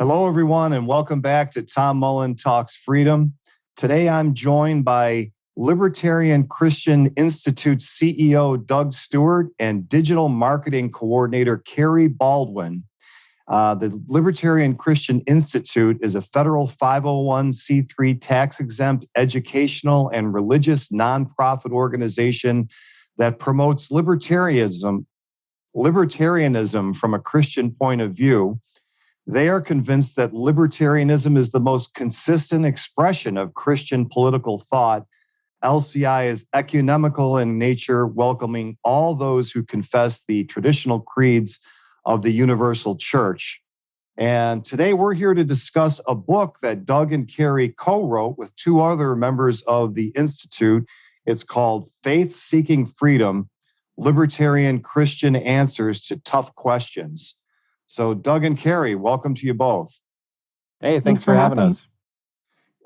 Hello, everyone, and welcome back to Tom Mullen Talks Freedom. Today, I'm joined by Libertarian Christian Institute CEO Doug Stewart and Digital Marketing Coordinator Carrie Baldwin. The Libertarian Christian Institute is a federal 501c3 tax-exempt educational and religious nonprofit organization that promotes libertarianism from a Christian point of view. They are convinced that libertarianism is the most consistent expression of Christian political thought. LCI is ecumenical in nature, welcoming all those who confess the traditional creeds of the universal church. And today we're here to discuss a book that Doug and Carrie co-wrote with two other members of the Institute. It's called Faith Seeking Freedom, Libertarian Christian Answers to Tough Questions. So Doug and Carrie, welcome to you both. Hey, thanks for having us.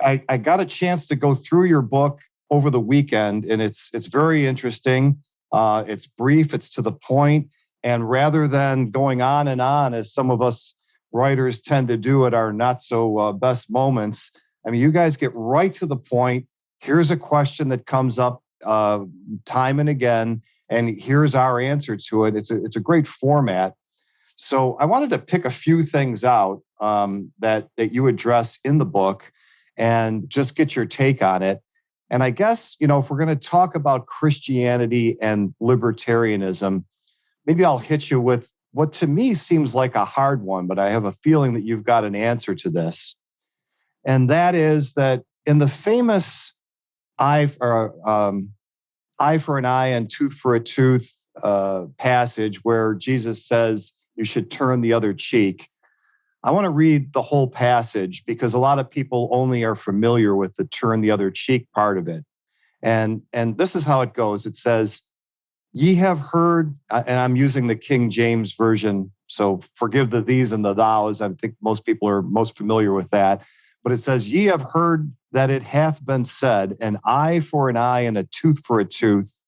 I got a chance to go through your book over the weekend, and it's very interesting. It's brief, it's to the point, and rather than going on and on, as some of us writers tend to do at our not so best moments, I mean, you guys get right to the point. Here's a question that comes up time and again, and here's our answer to it. It's a great format. So I wanted to pick a few things out that you address in the book and just get your take on it. And I guess, if we're going to talk about Christianity and libertarianism, maybe I'll hit you with what to me seems like a hard one, but I have a feeling that you've got an answer to this. And that is that in the famous eye for an eye and tooth for a tooth passage where Jesus says, you should turn the other cheek. I want to read the whole passage because a lot of people only are familiar with the turn the other cheek part of it. And this is how it goes. It says, ye have heard, and I'm using the King James Version, so forgive the these and the thous. I think most people are most familiar with that. But it says, ye have heard that it hath been said, an eye for an eye and a tooth for a tooth.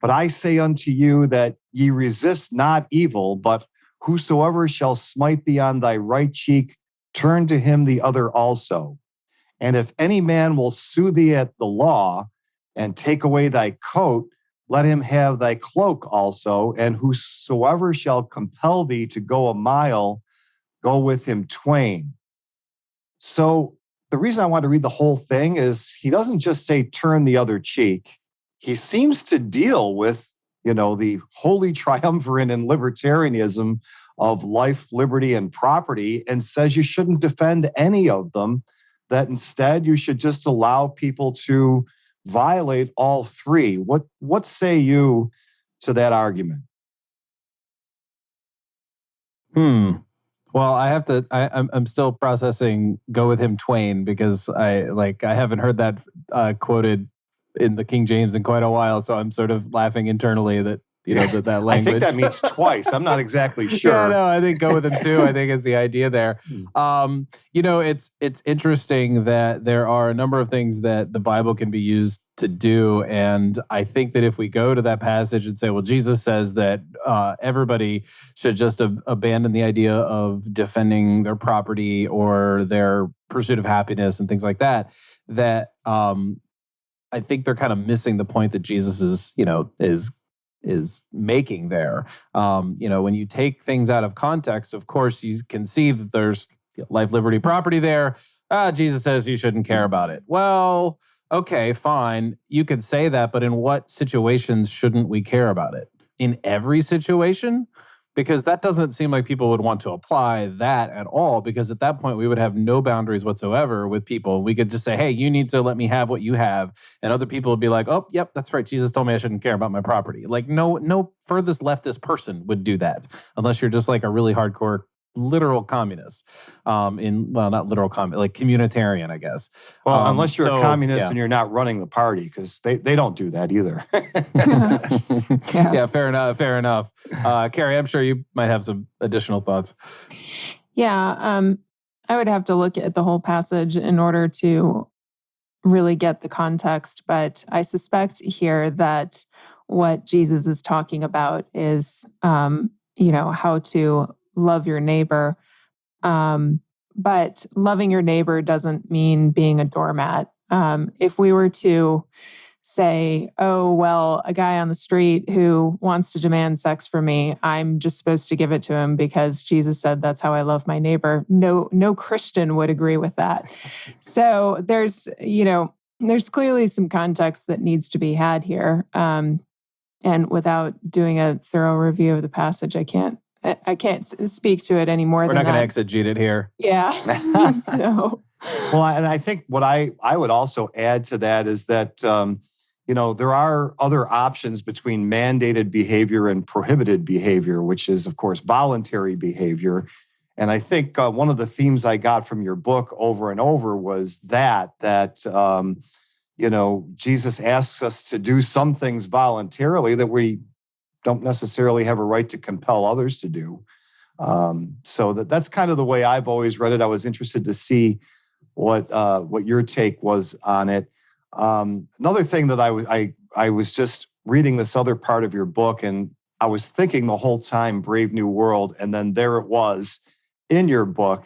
But I say unto you that ye resist not evil, but whosoever shall smite thee on thy right cheek, turn to him the other also. And if any man will sue thee at the law and take away thy coat, let him have thy cloak also. And whosoever shall compel thee to go a mile, go with him twain. So the reason I want to read the whole thing is he doesn't just say turn the other cheek. He seems to deal with the holy triumvirate in libertarianism of life, liberty, and property, and says you shouldn't defend any of them, that instead you should just allow people to violate all three. What say you to that argument? Well, I'm still processing "go with him twain" because I haven't heard that quoted in the King James in quite a while, so I'm sort of laughing internally that that language. I think that means twice. I'm not exactly sure. Yeah, no, I think go with him too. I think it's the idea there. It's interesting that there are a number of things that the Bible can be used to do, and I think that if we go to that passage and say, well, Jesus says that everybody should just abandon the idea of defending their property or their pursuit of happiness and things like that, I think they're kind of missing the point that Jesus is making there. When you take things out of context, of course, you can see that there's life, liberty, property there. Jesus says you shouldn't care about it. Well, okay, fine. You could say that, but in what situations shouldn't we care about it? In every situation? Because that doesn't seem like people would want to apply that at all, because at that point we would have no boundaries whatsoever with people. We could just say, hey, you need to let me have what you have. And other people would be like, oh, yep, that's right. Jesus told me I shouldn't care about my property. Like no furthest leftist person would do that unless you're just like a really hardcore literal communist, not literal communist, like communitarian, I guess. Well, unless you're a communist and you're not running the party, because they don't do that either. Yeah, fair enough. Carrie, I'm sure you might have some additional thoughts. Yeah, I would have to look at the whole passage in order to really get the context, but I suspect here that what Jesus is talking about is, how to love your neighbor, but loving your neighbor doesn't mean being a doormat. If we were to say, oh, well, a guy on the street who wants to demand sex from me, I'm just supposed to give it to him because Jesus said that's how I love my neighbor. No Christian would agree with that. So there's clearly some context that needs to be had here. And without doing a thorough review of the passage, I can't speak to it any more than that. We're not going to exegete it here. Yeah. So. Well, and I think what I would also add to that is that, there are other options between mandated behavior and prohibited behavior, which is, of course, voluntary behavior. And I think one of the themes I got from your book over and over was that Jesus asks us to do some things voluntarily that we don't necessarily have a right to compel others to do. So that's kind of the way I've always read it. I was interested to see what your take was on it. Another thing that I was just reading this other part of your book, and I was thinking the whole time Brave New World, and then there it was in your book.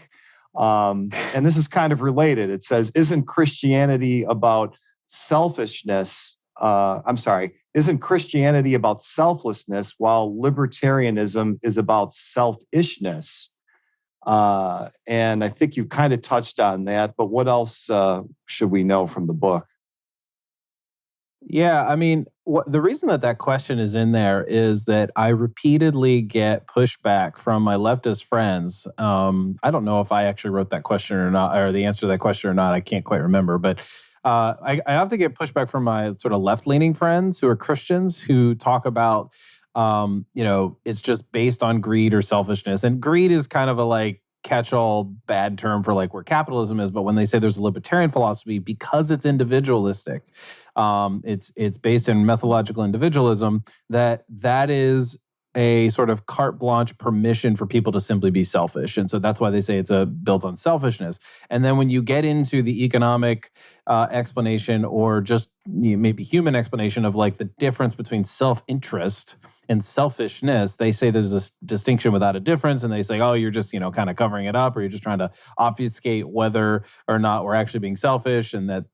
And this is kind of related. It says, isn't Christianity about selfishness? Isn't Christianity about selflessness while libertarianism is about selfishness? And I think you kind of touched on that, but what else should we know from the book? Yeah, I mean, the reason that question is in there is that I repeatedly get pushback from my leftist friends. I don't know if I actually wrote that question or not, or the answer to that question or not. I can't quite remember, but I have to get pushback from my sort of left-leaning friends who are Christians who talk about, it's just based on greed or selfishness. And greed is kind of a catch-all bad term for where capitalism is. But when they say there's a libertarian philosophy, because it's individualistic, it's based in methodological individualism, that is a sort of carte blanche permission for people to simply be selfish. And so that's why they say it's built on selfishness. And then when you get into the economic explanation or just maybe human explanation of the difference between self-interest and selfishness, they say there's this distinction without a difference. And they say, oh, you're just, kind of covering it up, or you're just trying to obfuscate whether or not we're actually being selfish, and that,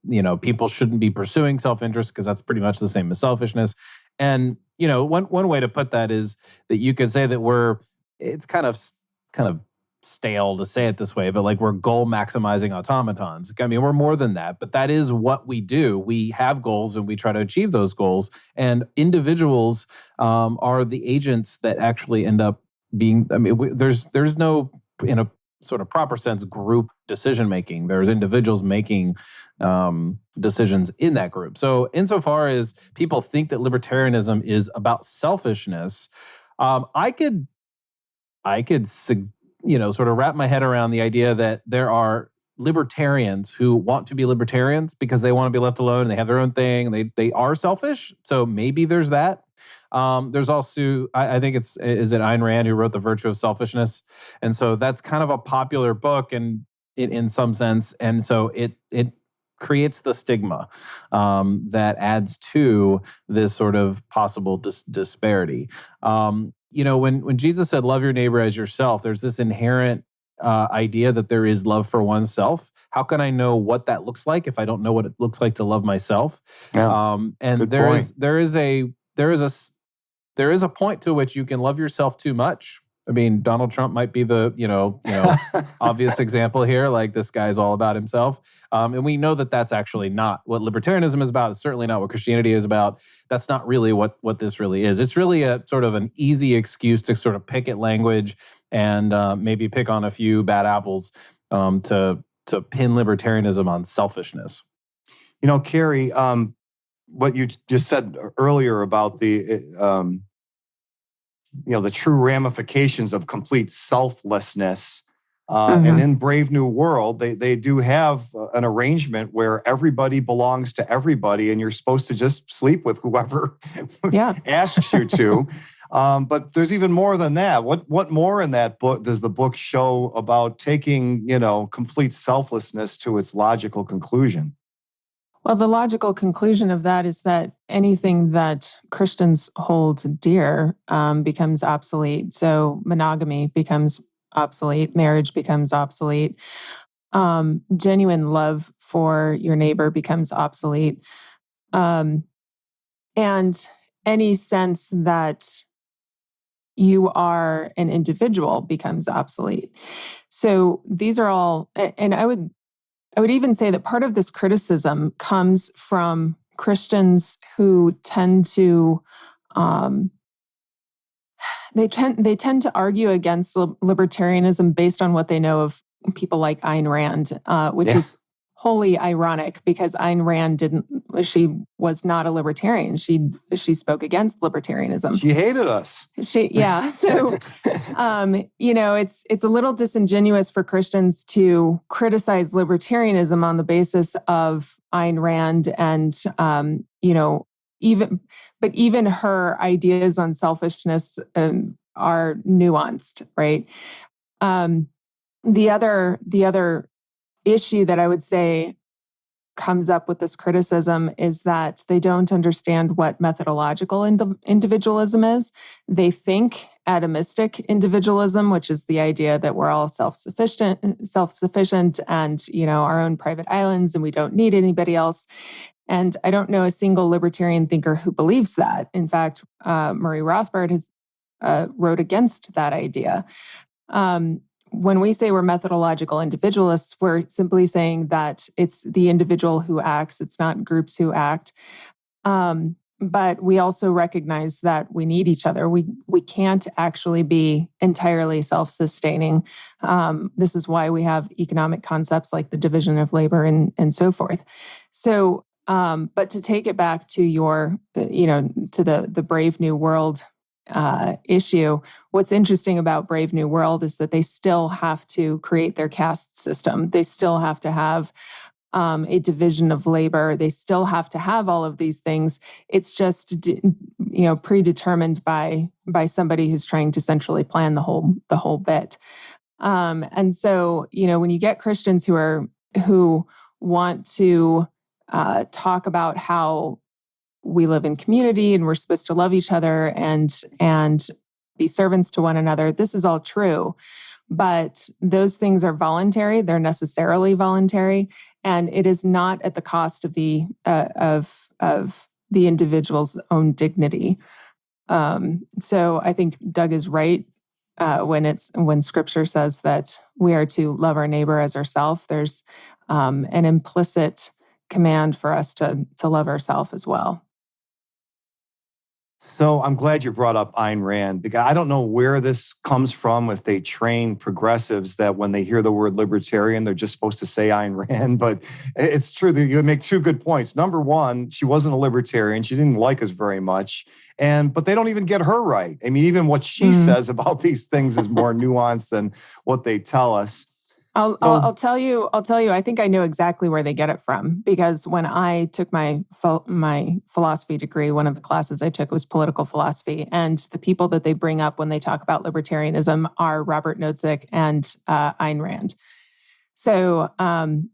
people shouldn't be pursuing self-interest because that's pretty much the same as selfishness. And, one way to put that is that you could say that it's kind of stale to say it this way, but we're goal maximizing automatons. I mean, we're more than that, but that is what we do. We have goals and we try to achieve those goals. And individuals are the agents that actually end up being, there's no, in a sort of proper sense, group decision making. There's individuals making decisions in that group. So insofar as people think that libertarianism is about selfishness, I could sort of wrap my head around the idea that there are libertarians who want to be libertarians because they want to be left alone and they have their own thing and they are selfish. So maybe there's that. There's also, I think is it Ayn Rand who wrote The Virtue of Selfishness? And so that's kind of a popular book and in some sense. And so it creates the stigma that adds to this sort of possible disparity. When Jesus said, love your neighbor as yourself, there's this inherent idea that there is love for oneself. How can I know what that looks like if I don't know what it looks like to love myself? Yeah, and there is a point to which you can love yourself too much. I mean, Donald Trump might be the, obvious example here. This guy's all about himself. And we know that that's actually not what libertarianism is about. It's certainly not what Christianity is about. That's not really what this really is. It's really a sort of an easy excuse to sort of pick at language and maybe pick on a few bad apples to pin libertarianism on selfishness. Carrie, what you just said earlier about the true ramifications of complete selflessness. And in Brave New World, they do have an arrangement where everybody belongs to everybody, and you're supposed to just sleep with whoever asks you to. But there's even more than that. What more in that book does the book show about taking, complete selflessness to its logical conclusion? Well, the logical conclusion of that is that anything that Christians hold dear becomes obsolete. So monogamy becomes obsolete. Marriage becomes obsolete. Genuine love for your neighbor becomes obsolete. And any sense that you are an individual becomes obsolete. So these are all, and I would even say that part of this criticism comes from Christians who tend to they tend to argue against libertarianism based on what they know of people like Ayn Rand, which is wholly ironic because Ayn Rand she was not a libertarian. She spoke against libertarianism. She hated us. So, it's a little disingenuous for Christians to criticize libertarianism on the basis of Ayn Rand and, even her ideas on selfishness are nuanced, right? The other issue that I would say comes up with this criticism is that they don't understand what methodological individualism is. They think atomistic individualism, which is the idea that we're all self-sufficient and, our own private islands and we don't need anybody else. And I don't know a single libertarian thinker who believes that. In fact, Murray Rothbard has wrote against that idea. When we say we're methodological individualists, we're simply saying that it's the individual who acts, it's not groups who act. But we also recognize that we need each other. We can't actually be entirely self-sustaining. This is why we have economic concepts like the division of labor and so forth. So, but to take it back to your, to the Brave New World issue, what's interesting about Brave New World is that they still have to create their caste system. They still have to have a division of labor. They still have to have all of these things. It's just, predetermined by somebody who's trying to centrally plan the whole bit. And so, when you get Christians who want to talk about how we live in community and we're supposed to love each other and be servants to one another, this is all true. But those things are voluntary. They're necessarily voluntary. And it is not at the cost of the individual's own dignity. So I think Doug is right when Scripture says that we are to love our neighbor as ourselves. There's an implicit command for us to love ourselves as well. So I'm glad you brought up Ayn Rand, because I don't know where this comes from, if they train progressives that when they hear the word libertarian, they're just supposed to say Ayn Rand. But it's true that you make two good points. Number one, she wasn't a libertarian. She didn't like us very much. But they don't even get her right. I mean, even what she says about these things is more nuanced than what they tell us. I'll tell you, I think I know exactly where they get it from, because when I took my philosophy degree, one of the classes I took was political philosophy. And the people that they bring up when they talk about libertarianism are Robert Nozick and Ayn Rand. So, from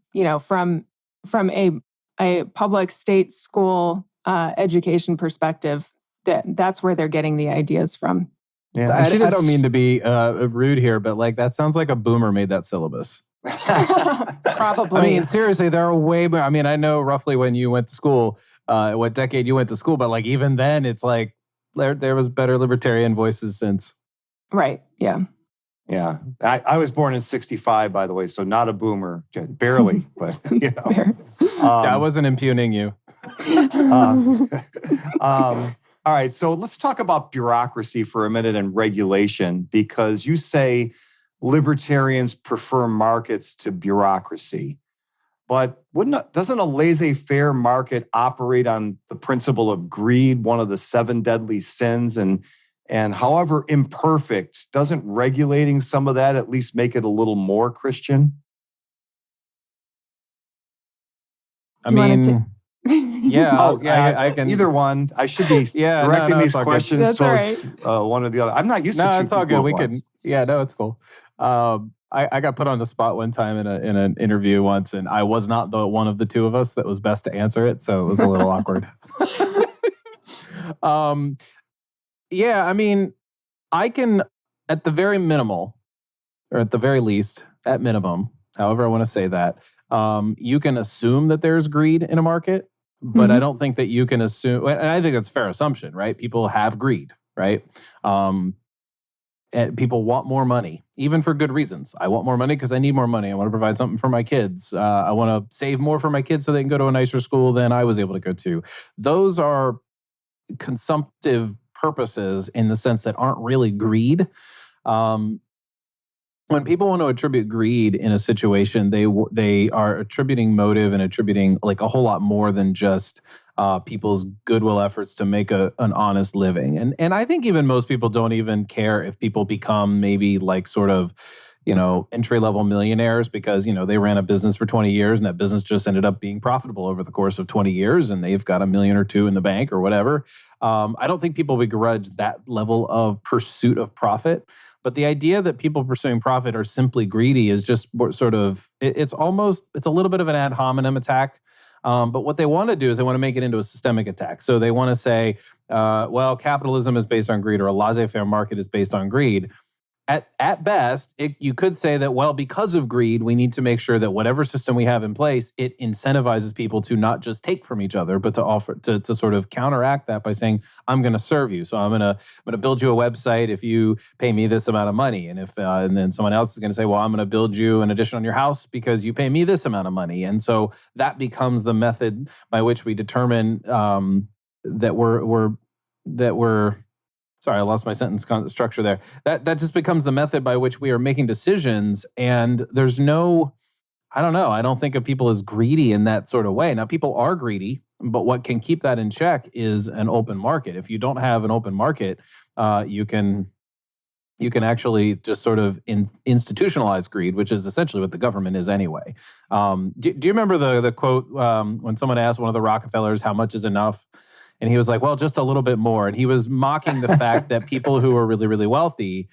a public state school education perspective, that's where they're getting the ideas from. Yeah, I don't mean to be rude here, but that sounds like a boomer made that syllabus. Probably. I mean, seriously, there are way more. I mean, I know roughly when you went to school, what decade you went to school, but even then, it's there was better libertarian voices since. Right. Yeah. Yeah. I was born in 1965, by the way, so not a boomer, barely, but I wasn't impugning you. All right, so let's talk about bureaucracy for a minute and regulation, because you say libertarians prefer markets to bureaucracy. But doesn't a laissez-faire market operate on the principle of greed, one of the 7 deadly sins? And however imperfect, doesn't regulating some of that at least make it a little more Christian? I mean... Yeah, I can. Either one. I should be directing these questions towards one or the other. I'm not used to. No, it's all good. We can. Yeah, no, it's cool. I got put on the spot one time in an interview once, and I was not the one of the two of us that was best to answer it, so it was a little awkward. Yeah, I mean, I can, at the very minimal, or at the very least, at minimum, however I want to say that, you can assume that there's greed in a market, but I don't think that you can assume, and I think that's a fair assumption, right? People have greed, right? And people want more money, even for good reasons. I want more money because I need more money. I want to provide something for my kids. I want to save more for my kids so they can go to a nicer school than I was able to go to. Those are consumptive purposes in the sense that aren't really greed. When people want to attribute greed in a situation, they are attributing motive and attributing like a whole lot more than just people's goodwill efforts to make an honest living. And I think even most people don't even care if people become maybe like sort of, entry-level millionaires because, they ran a business for 20 years and that business just ended up being profitable over the course of 20 years and they've got $1 million or $2 million in the bank or whatever. I don't think people begrudge that level of pursuit of profit. But the idea that people pursuing profit are simply greedy is just sort of, it's a little bit of an ad hominem attack. But what they want to do is they want to make it into a systemic attack. So they want to say, well, capitalism is based on greed or a laissez-faire market is based on greed. At best, you could say that, well, because of greed, we need to make sure that whatever system we have in place, it incentivizes people to not just take from each other, but to offer to sort of counteract that by saying, I'm going to serve you. So I'm going to build you a website if you pay me this amount of money. And and then someone else is going to say, well, I'm going to build you an addition on your house because you pay me this amount of money. And so that becomes the method by which we determine that we're sorry, I lost my sentence structure there. That just becomes the method by which we are making decisions. And there's no, I don't know, I don't think of people as greedy in that sort of way. Now, people are greedy, but what can keep that in check is an open market. If you don't have an open market, you can actually just sort of institutionalize greed, which is essentially what the government is anyway. Do you remember the quote when someone asked one of the Rockefellers, how much is enough? And he was like, well, just a little bit more. And he was mocking the fact that people who are really, really wealthy,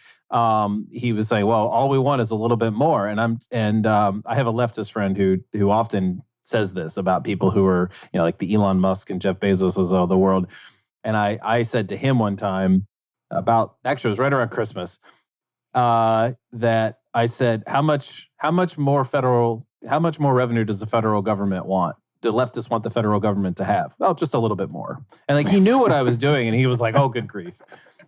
he was saying, well, all we want is a little bit more. And I have a leftist friend who often says this about people who are, like the Elon Musk and Jeff Bezos of the world. And I said to him one time actually it was right around Christmas, that I said, how much more revenue does the federal government want? The leftists want the federal government to have? Well, just a little bit more. And like he knew what I was doing, and he was like, "Oh, good grief!"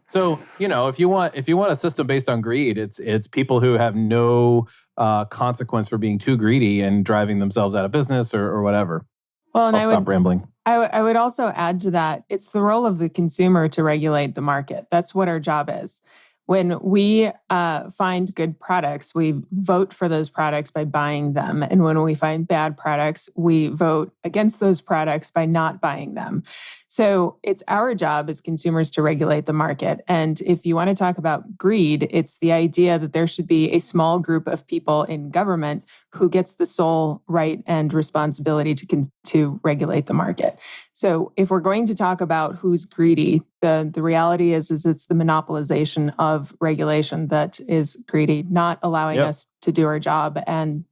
So if you want a system based on greed, it's people who have no consequence for being too greedy and driving themselves out of business or whatever. Well, and I'll stop rambling. I would also add to that, it's the role of the consumer to regulate the market. That's what our job is. When we find good products, we vote for those products by buying them. And when we find bad products, we vote against those products by not buying them. So it's our job as consumers to regulate the market. And if you want to talk about greed, it's the idea that there should be a small group of people in government who gets the sole right and responsibility to regulate the market. So if we're going to talk about who's greedy, the reality is it's the monopolization of regulation that is greedy, not allowing us to do our job and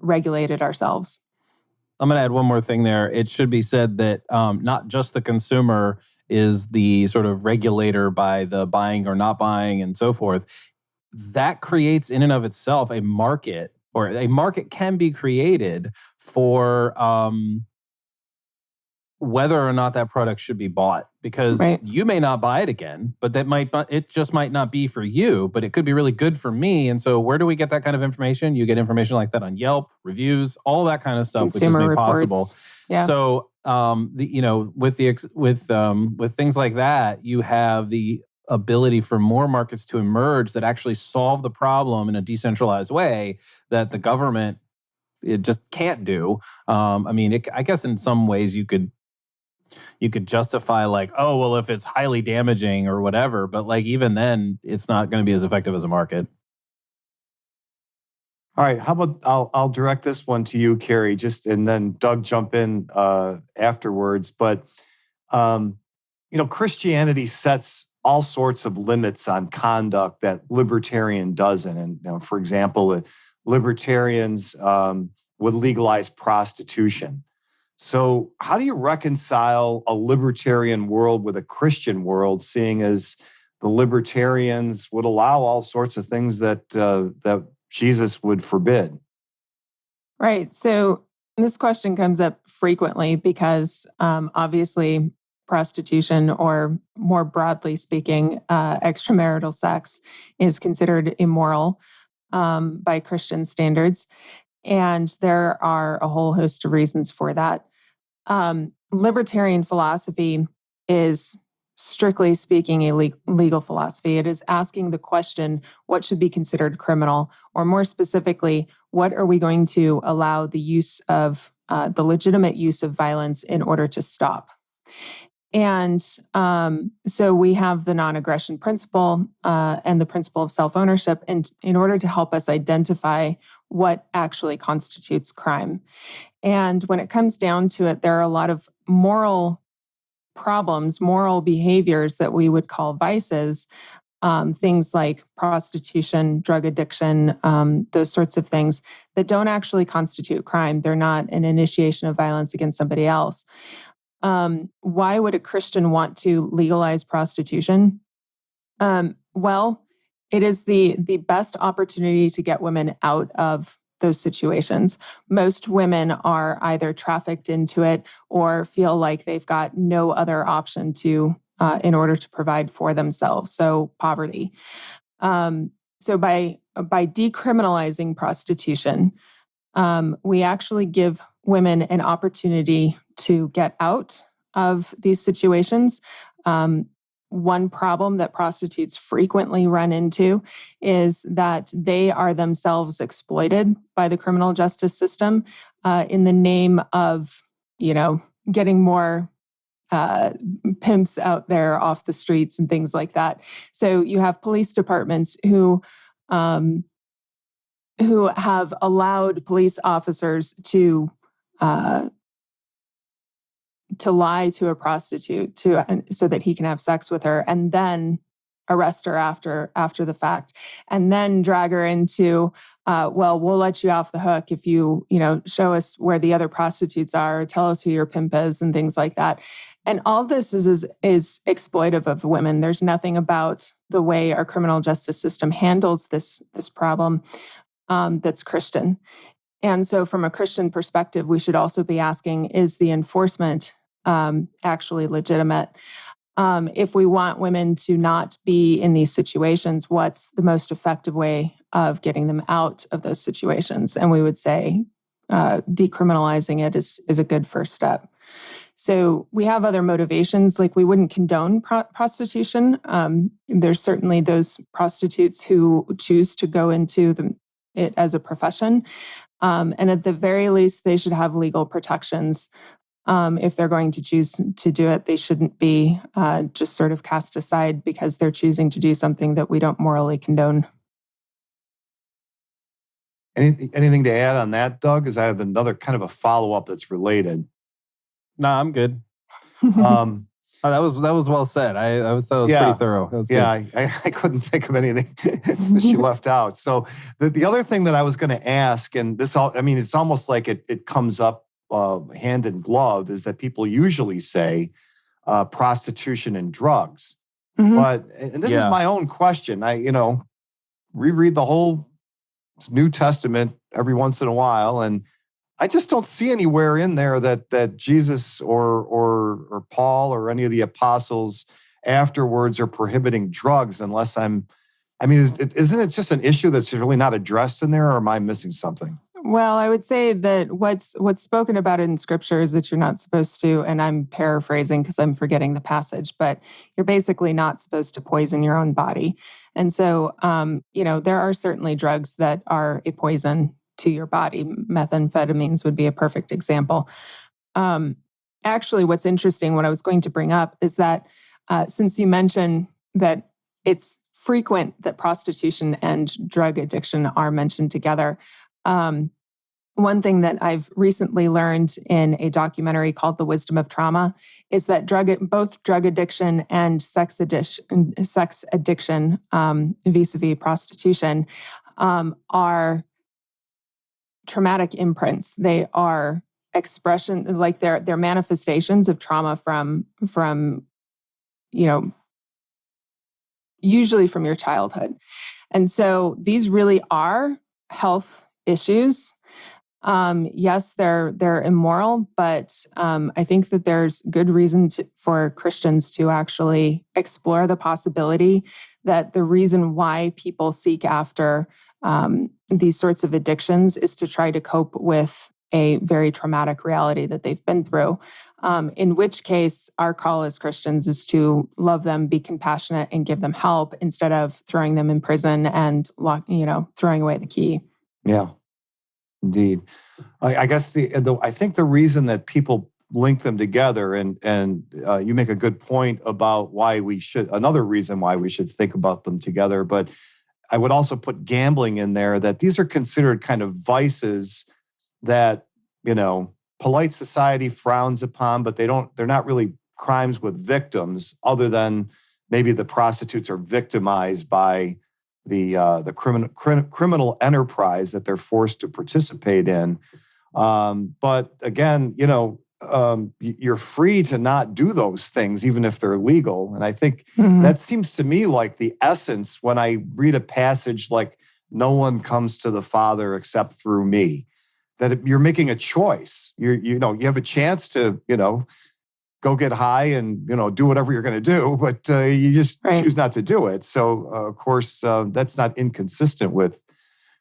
regulate it ourselves. I'm going to add one more thing there. It should be said that not just the consumer is the sort of regulator by the buying or not buying and so forth. That creates in and of itself a market, or a market can be created for whether or not that product should be bought, because you may not buy it again, but it just might not be for you, but it could be really good for me. And so where do we get that kind of information? You get information like that on Yelp, reviews, all that kind of stuff, Consumer which is made reports. Possible. Yeah. So, with things like that, you have the ability for more markets to emerge that actually solve the problem in a decentralized way that the government, it just can't do. I guess in some ways you could justify like, oh, well, if it's highly damaging or whatever, but like even then it's not going to be as effective as a market. All right, how about I'll direct this one to you, Carrie, and then Doug jump in afterwards. But Christianity sets all sorts of limits on conduct that libertarian doesn't. And for example, libertarians would legalize prostitution. So how do you reconcile a libertarian world with a Christian world, seeing as the libertarians would allow all sorts of things that that Jesus would forbid. Right. So this question comes up frequently because obviously prostitution, or more broadly speaking, extramarital sex, is considered immoral by Christian standards. And there are a whole host of reasons for that. Libertarian philosophy is, strictly speaking, a legal philosophy. It is asking the question, what should be considered criminal? Or more specifically, what are we going to allow the use of, the legitimate use of violence in order to stop? And so we have the non-aggression principle and the principle of self-ownership in order to help us identify what actually constitutes crime. And when it comes down to it, there are a lot of moral problems, moral behaviors that we would call vices, things like prostitution, drug addiction, those sorts of things that don't actually constitute crime. They're not an initiation of violence against somebody else. Why would a Christian want to legalize prostitution? Well, it is the best opportunity to get women out of those situations. Most women are either trafficked into it or feel like they've got no other option to in order to provide for themselves. So poverty. So by decriminalizing prostitution, we actually give women an opportunity to get out of these situations. One problem that prostitutes frequently run into is that they are themselves exploited by the criminal justice system in the name of, getting more pimps out there off the streets and things like that. So you have police departments who have allowed police officers to lie to a prostitute so that he can have sex with her, and then arrest her after the fact, and then drag her into, well, we'll let you off the hook if you show us where the other prostitutes are, or tell us who your pimp is, and things like that. And all this is exploitive of women. There's nothing about the way our criminal justice system handles this problem that's Christian. And so from a Christian perspective, we should also be asking, is the enforcement actually legitimate? If we want women to not be in these situations, what's the most effective way of getting them out of those situations? And we would say decriminalizing it is a good first step. So we have other motivations, like we wouldn't condone prostitution. There's certainly those prostitutes who choose to go into it as a profession. And at the very least, they should have legal protections. If they're going to choose to do it, they shouldn't be just sort of cast aside because they're choosing to do something that we don't morally condone. Anything to add on that, Doug? Because I have another kind of a follow-up that's related. No, I'm good. That was well said. I thought it was pretty thorough. That was good. I couldn't think of anything that she left out. So the other thing that I was going to ask, and this it's almost like it comes up hand in glove, is that people usually say prostitution and drugs. Mm-hmm. But this is my own question. I reread the whole New Testament every once in a while, and I just don't see anywhere in there that Jesus or Paul or any of the apostles afterwards are prohibiting drugs, unless isn't it just an issue that's really not addressed in there, or am I missing something? Well, I would say that what's spoken about in Scripture is that you're not supposed to, and I'm paraphrasing because I'm forgetting the passage, but you're basically not supposed to poison your own body. And so, there are certainly drugs that are a poison to your body. Methamphetamines would be a perfect example. Actually, what's interesting, what I was going to bring up is that since you mentioned that it's frequent that prostitution and drug addiction are mentioned together, one thing that I've recently learned in a documentary called The Wisdom of Trauma is that both drug addiction and sex addiction vis-a-vis prostitution are traumatic imprints. They are expression, like they're manifestations of trauma from usually from your childhood. And so these really are health issues. Yes, they're immoral, but I think that there's good reason for Christians to actually explore the possibility that the reason why people seek after these sorts of addictions is to try to cope with a very traumatic reality that they've been through. In which case, our call as Christians is to love them, be compassionate, and give them help instead of throwing them in prison and throwing away the key. Yeah, indeed. I guess I think the reason that people link them together, and you make a good point about another reason why we should think about them together, but I would also put gambling in there, that these are considered kind of vices that, polite society frowns upon, but they're not really crimes with victims, other than maybe the prostitutes are victimized by the criminal enterprise that they're forced to participate in. But again, you're free to not do those things, even if they're legal. And I think that seems to me like the essence when I read a passage like, no one comes to the Father except through me, that you're making a choice. You have a chance to, go get high and, do whatever you're going to do, but you just choose not to do it. So, of course, that's not inconsistent with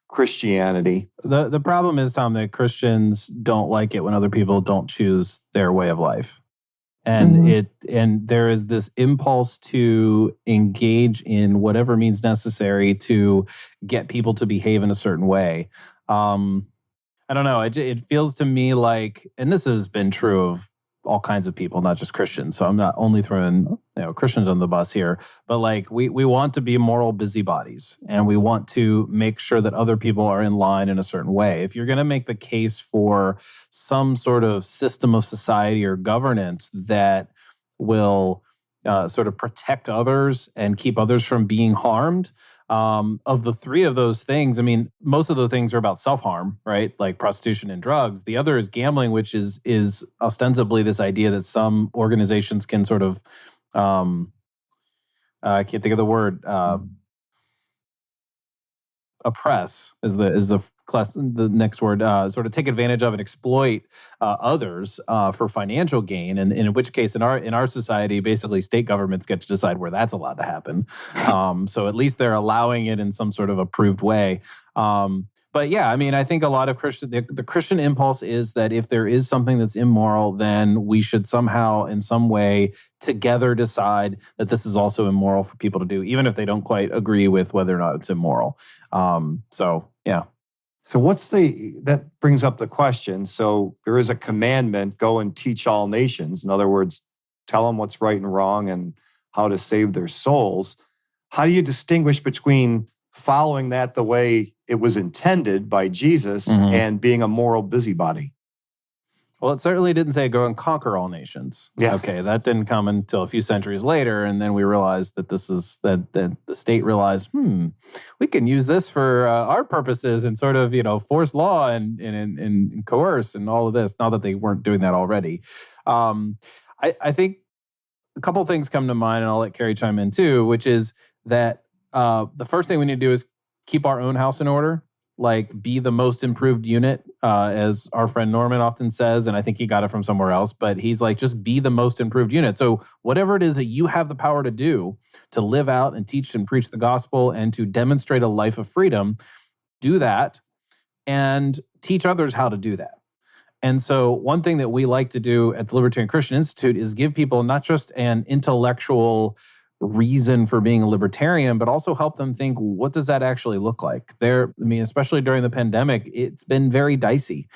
Christianity. The problem is, Tom, that Christians don't like it when other people don't choose their way of life. And and there is this impulse to engage in whatever means necessary to get people to behave in a certain way. I don't know. It feels to me like, and this has been true of all kinds of people, not just Christians. So I'm not only throwing Christians on the bus here, but like we want to be moral busybodies, and we want to make sure that other people are in line in a certain way. If you're going to make the case for some sort of system of society or governance that will sort of protect others and keep others from being harmed, of the three of those things, I mean, most of the things are about self-harm, right? Like prostitution and drugs. The other is gambling, which is ostensibly this idea that some organizations can sort of, I can't think of the word, oppress is the next word, sort of take advantage of and exploit others for financial gain, and in which case in our society, basically state governments get to decide where that's allowed to happen. So at least they're allowing it in some sort of approved way. But yeah, I mean, I think a lot of the Christian impulse is that if there is something that's immoral, then we should somehow, in some way, together decide that this is also immoral for people to do, even if they don't quite agree with whether or not it's immoral. So yeah. So that brings up the question. So there is a commandment, go and teach all nations. In other words, tell them what's right and wrong and how to save their souls. How do you distinguish between following that the way it was intended by Jesus and being a moral busybody? Well, it certainly didn't say go and conquer all nations. Yeah. Okay, that didn't come until a few centuries later, and then we realized that that the state realized, we can use this for our purposes and sort of force law and coerce and all of this. Not that they weren't doing that already. I think a couple of things come to mind, and I'll let Carrie chime in too, which is that the first thing we need to do is keep our own house in order. Like, be the most improved unit, as our friend Norman often says, and I think he got it from somewhere else, but he's like, just be the most improved unit. So whatever it is that you have the power to do to live out and teach and preach the gospel and to demonstrate a life of freedom, do that and teach others how to do that. And so one thing that we like to do at the Libertarian Christian Institute is give people not just an intellectual reason for being a libertarian, but also help them think, what does that actually look like? Especially during the pandemic, it's been very dicey.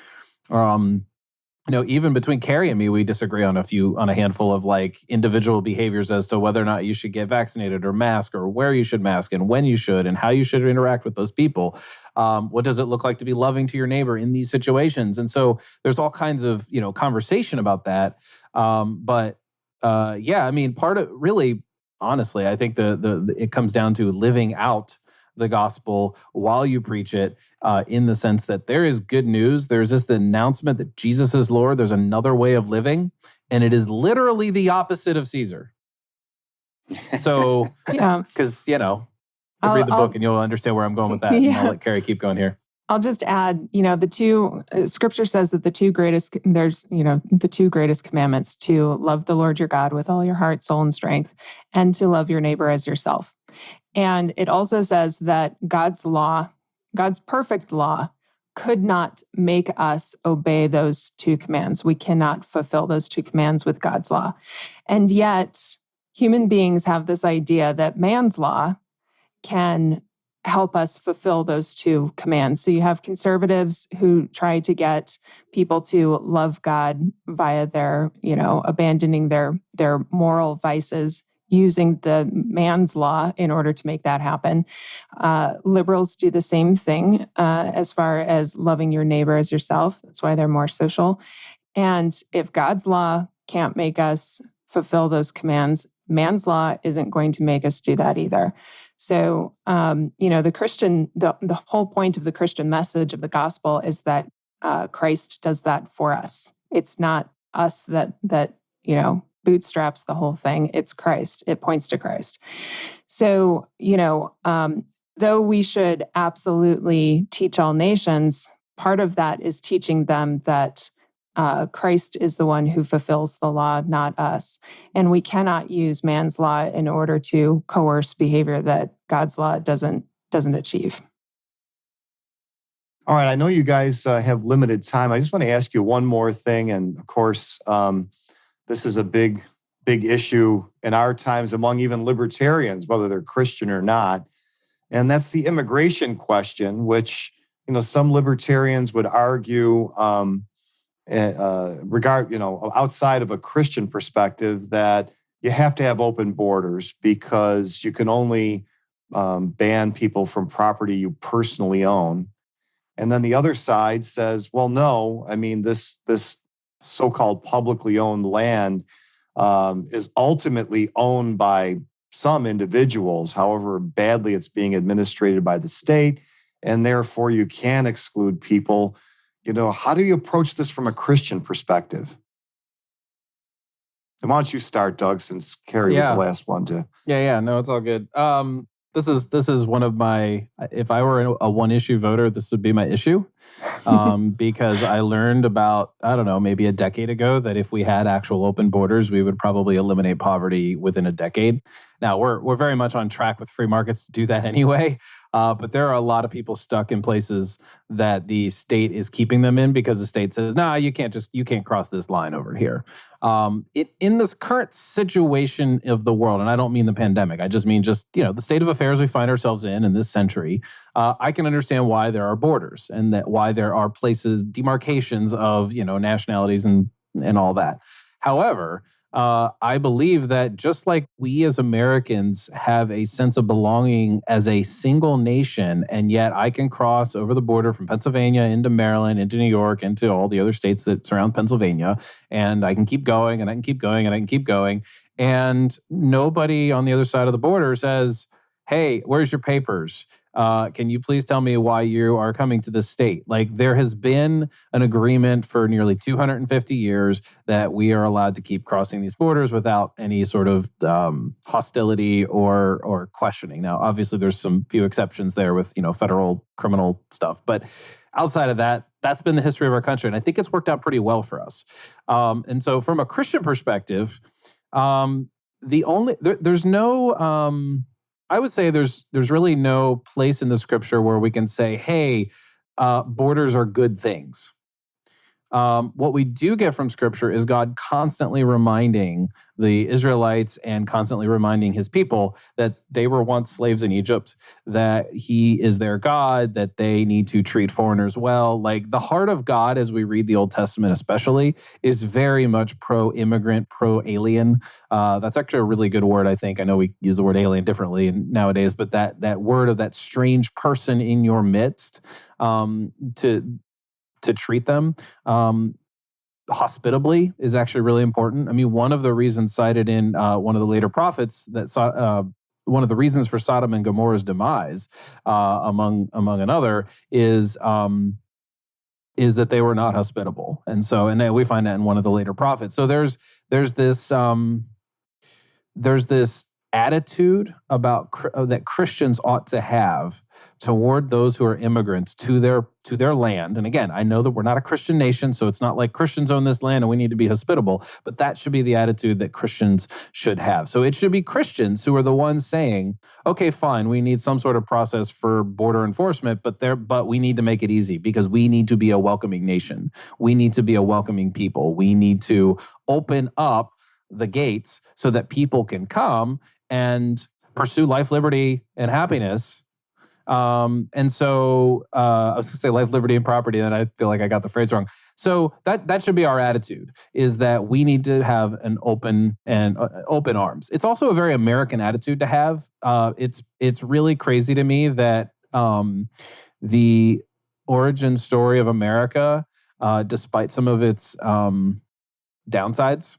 Even between Carrie and me, we disagree on a handful of like individual behaviors as to whether or not you should get vaccinated or mask, or where you should mask and when you should, and how you should interact with those people. What does it look like to be loving to your neighbor in these situations? And so there's all kinds of, conversation about that. Part of really, honestly, I think it comes down to living out the gospel while you preach it, in the sense that there is good news. There's just the announcement that Jesus is Lord. There's another way of living, and it is literally the opposite of Caesar. So, Yeah. because, read the book and you'll understand where I'm going with that. And I'll let Carrie keep going here. I'll just add, Scripture says that the two greatest commandments: to love the Lord your God with all your heart, soul, and strength, and to love your neighbor as yourself. And it also says that God's perfect law, could not make us obey those two commands. We cannot fulfill those two commands with God's law. And yet, human beings have this idea that man's law can help us fulfill those two commands. So you have conservatives who try to get people to love God via their, abandoning their moral vices, using the man's law in order to make that happen. Liberals do the same thing as far as loving your neighbor as yourself. That's why they're more social. And if God's law can't make us fulfill those commands, man's law isn't going to make us do that either. So, the whole point of the Christian message of the gospel is that Christ does that for us. It's not us that bootstraps the whole thing. It's Christ. It points to Christ. So, though we should absolutely teach all nations, part of that is teaching them that Christ is the one who fulfills the law, not us. And we cannot use man's law in order to coerce behavior that God's law doesn't achieve. All right. I know you guys have limited time. I just want to ask you one more thing. And of course, this is a big issue in our times among even libertarians, whether they're Christian or not. And that's the immigration question, which, some libertarians would argue, outside of a Christian perspective, that you have to have open borders because you can only ban people from property you personally own. And then the other side says, well, no, this so-called publicly owned land is ultimately owned by some individuals, however badly it's being administrated by the state, and therefore you can exclude people. How do you approach this from a Christian perspective? And why don't you start, Doug, since Carrie was the last one to. Yeah. No, it's all good. This is one of my, if I were a one issue voter, this would be my issue. Because I learned about, I don't know, maybe a decade ago that if we had actual open borders, we would probably eliminate poverty within a decade. Now, we're very much on track with free markets to do that anyway. But there are a lot of people stuck in places that the state is keeping them in because the state says, nah, you can't cross this line over here. In this current situation of the world, and I don't mean the pandemic, I just mean the state of affairs we find ourselves in this century, I can understand why there are borders and that why there are places, demarcations of, nationalities and all that. However, I believe that just like we as Americans have a sense of belonging as a single nation, and yet I can cross over the border from Pennsylvania into Maryland, into New York, into all the other states that surround Pennsylvania, and I can keep going and I can keep going and I can keep going. And nobody on the other side of the border says, hey, where's your papers? Can you please tell me why you are coming to this state? Like, there has been an agreement for nearly 250 years that we are allowed to keep crossing these borders without any sort of hostility or questioning. Now, obviously, there's some few exceptions there with federal criminal stuff, but outside of that, that's been the history of our country, and I think it's worked out pretty well for us. And so, from a Christian perspective, there's no. I would say there's really no place in the scripture where we can say, hey, borders are good things. What we do get from scripture is God constantly reminding the Israelites and constantly reminding his people that they were once slaves in Egypt, that he is their God, that they need to treat foreigners well. Like, the heart of God, as we read the Old Testament especially, is very much pro-immigrant, pro-alien. That's actually a really good word, I think. I know we use the word alien differently nowadays, but that word of that strange person in your midst, to treat them hospitably is actually really important. I mean, one of the reasons cited in one of the later prophets one of the reasons for Sodom and Gomorrah's demise, among another, is that they were not hospitable, and we find that in one of the later prophets. So there's this attitude about that Christians ought to have toward those who are immigrants to their land. And again, I know that we're not a Christian nation, so it's not like Christians own this land and we need to be hospitable, but that should be the attitude that Christians should have. So it should be Christians who are the ones saying, okay, fine, we need some sort of process for border enforcement, but we need to make it easy because we need to be a welcoming nation. We need to be a welcoming people. We need to open up the gates so that people can come and pursue life, liberty, and happiness. And so I was going to say life, liberty, and property, and I feel like I got the phrase wrong. So that should be our attitude: is that we need to have an open arms. It's also a very American attitude to have. It's really crazy to me that the origin story of America, despite some of its downsides,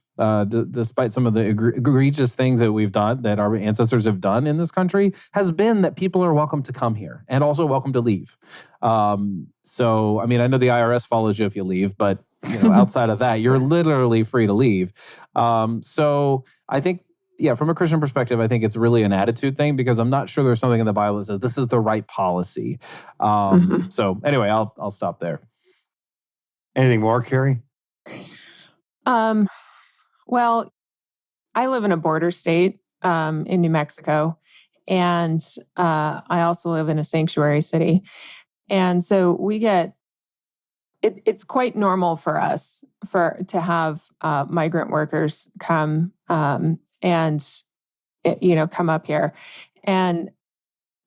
despite some of the egregious things that we've done, that our ancestors have done in this country, has been that people are welcome to come here and also welcome to leave. So, I mean, I know the IRS follows you if you leave, but outside of that, you're literally free to leave. So I think, from a Christian perspective, I think it's really an attitude thing, because I'm not sure there's something in the Bible that says this is the right policy. So anyway, I'll stop there. Anything more, Carrie? Well, I live in a border state in New Mexico, and I also live in a sanctuary city. And so we get, it's quite normal for us to have migrant workers come and come up here. And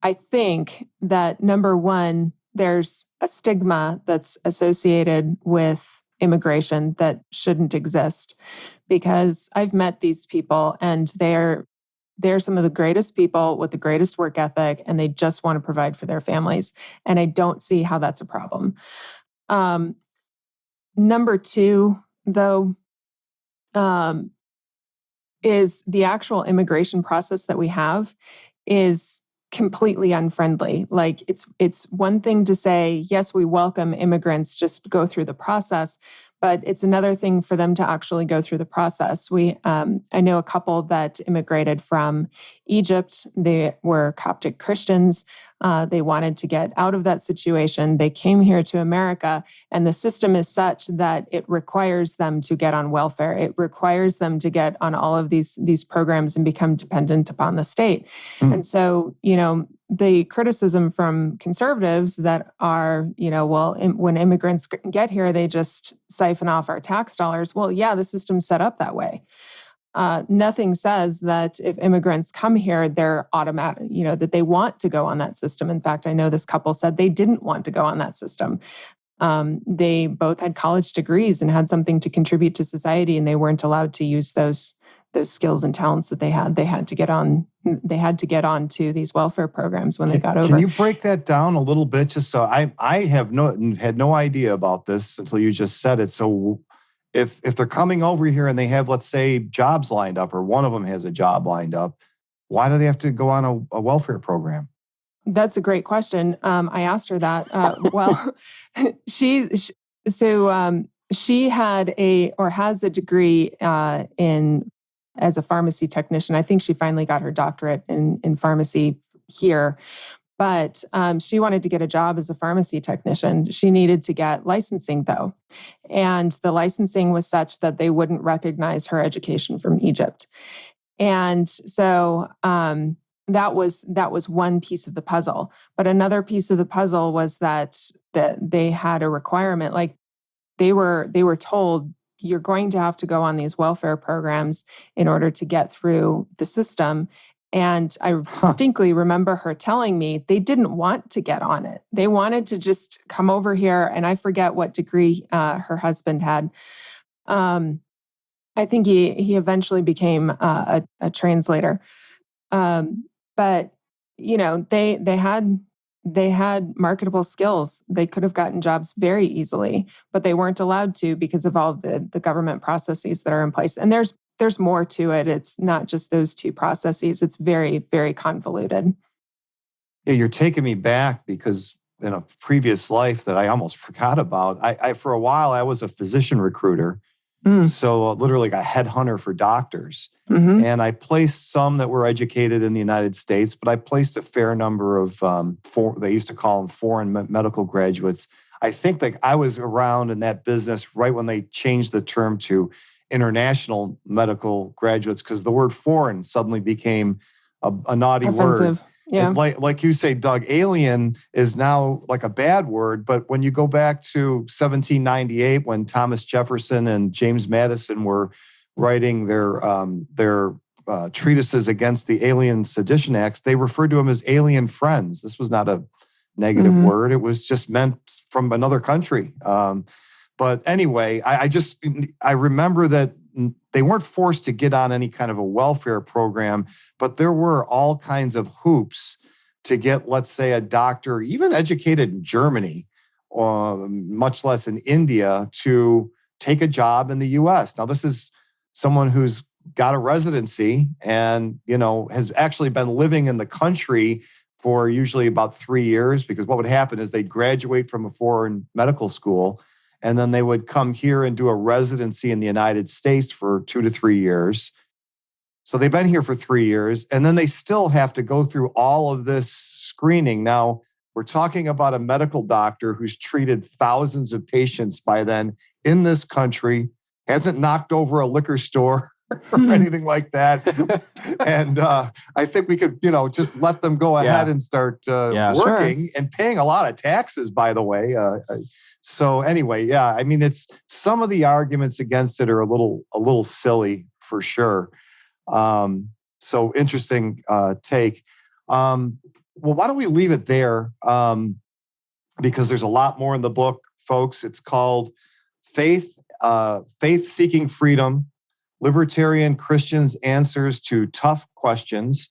I think that, number one, there's a stigma that's associated with immigration that shouldn't exist, because I've met these people and they're some of the greatest people with the greatest work ethic, and they just want to provide for their families. And I don't see how that's a problem. Number two, though, is the actual immigration process that we have is completely unfriendly. Like, it's one thing to say, yes, we welcome immigrants, just go through the process, but it's another thing for them to actually go through the process. I know a couple that immigrated from Egypt. They were Coptic Christians. They wanted to get out of that situation. They came here to America, and the system is such that it requires them to get on welfare. It requires them to get on all of these programs and become dependent upon the state. And so, the criticism from conservatives that are, when immigrants get here, they just siphon off our tax dollars. Well, yeah, the system's set up that way. Nothing says that if immigrants come here, they're automatic, that they want to go on that system. In fact, I know this couple said they didn't want to go on that system. They both had college degrees and had something to contribute to society, and they weren't allowed to use those skills and talents that they had. They had to get on. They had to get on to these welfare programs when they got over. Can you break that down a little bit? Just so I had no idea about this until you just said it. So if they're coming over here and they have, let's say, jobs lined up, or one of them has a job lined up, why do they have to go on a welfare program? That's a great question. I asked her that. Well, she had has a degree as a pharmacy technician. I think she finally got her doctorate in pharmacy here. But she wanted to get a job as a pharmacy technician. She needed to get licensing, though. And the licensing was such that they wouldn't recognize her education from Egypt. And so that was one piece of the puzzle. But another piece of the puzzle was that they had a requirement. Like, they were told, you're going to have to go on these welfare programs in order to get through the system. And I distinctly remember her telling me they didn't want to get on it. They wanted to just come over here. And I forget what degree her husband had. I think he eventually became a translator. But they had marketable skills. They could have gotten jobs very easily, but they weren't allowed to because of all of the government processes that are in place. And there's more to it. It's not just those two processes. It's very, very convoluted. Yeah, you're taking me back, because in a previous life that I almost forgot about, I for a while, I was a physician recruiter. So literally like a headhunter for doctors. Mm-hmm. And I placed some that were educated in the United States, but I placed a fair number of, they used to call them foreign medical graduates. I think that I was around in that business right when they changed the term to international medical graduates, because the word foreign suddenly became a naughty Offensive. word. Yeah. And like you say, Doug, alien is now like a bad word. But when you go back to 1798, when Thomas Jefferson and James Madison were writing their treatises against the Alien Sedition Acts, they referred to them as alien friends. This was not a negative word. It was just meant from another country. But anyway, I remember that they weren't forced to get on any kind of a welfare program, but there were all kinds of hoops to get, let's say, a doctor, even educated in Germany, much less in India, to take a job in the US. Now, this is someone who's got a residency and, has actually been living in the country for usually about 3 years, because what would happen is they'd graduate from a foreign medical school, and then they would come here and do a residency in the United States for 2 to 3 years. So they've been here for 3 years, and then they still have to go through all of this screening. Now, we're talking about a medical doctor who's treated thousands of patients by then in this country, hasn't knocked over a liquor store or anything like that. And I think we could, just let them go ahead and start working and paying a lot of taxes, by the way. So anyway, I mean, it's some of the arguments against it are a little silly for sure. So interesting take. Well, why don't we leave it there? Because there's a lot more in the book, folks. It's called Faith Seeking Freedom: Libertarian Christians' Answers to Tough Questions.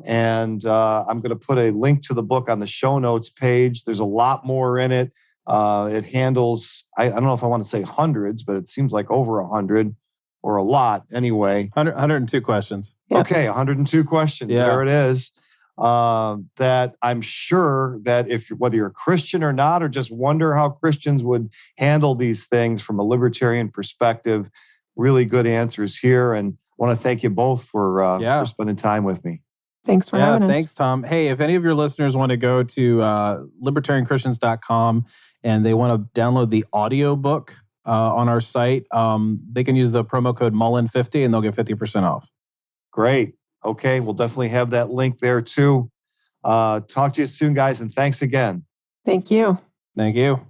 And I'm going to put a link to the book on the show notes page. There's a lot more in it. It handles, I don't know if I want to say hundreds, but it seems like over 100 or a lot anyway. 102 questions. Yep. Okay, 102 questions. Yeah. There it is. That I'm sure that whether you're a Christian or not, or just wonder how Christians would handle these things from a libertarian perspective, really good answers here. And I want to thank you both for spending time with me. Thanks for having us. Thanks, Tom. Hey, if any of your listeners want to go to libertarianchristians.com and they want to download the audio book on our site, they can use the promo code Mullen50 and they'll get 50% off. Great. Okay, we'll definitely have that link there too. Talk to you soon, guys, and thanks again. Thank you. Thank you.